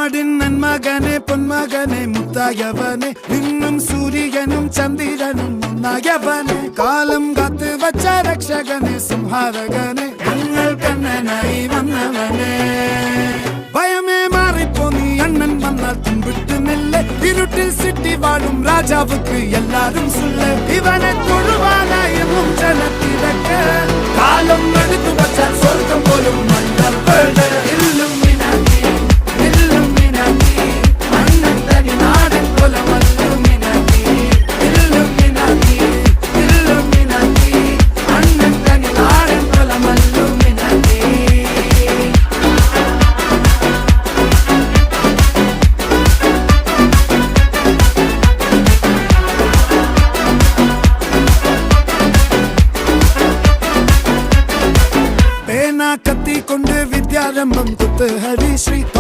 നാടിൻ നന്മകനെ പൊന്മകനെ മുത്തായവനെ നിന്നും സൂര്യനും ചന്ദ്രനും ഒന്നായവനെ കാലം കാത്ത് വച്ച രക്ഷകനെ സംഹാരകനെ ഞങ്ങൾ കണ്ണനായി വന്നവനെ ഭയമേ മാറിപ്പോ നീ അണ്ണൻ വന്നാൽ തുമ്പിട്ട് നെല്ല് ഇരുട്ടിൽ സിറ്റി വാഴും രാജാവുക്ക് എല്ലാരും സുല്ല് ഇവനെ തൊഴുവാനായെന്നും ജനത്തിരക്ക് കാലം എടുത്തു വച്ചാൽ സ്വർഗം പോലും മണ്ണൽ വീട് കത്തിക്കൊണ്ട് വിദ്യാരംഭം കുത്ത് ഹരിശ്രീ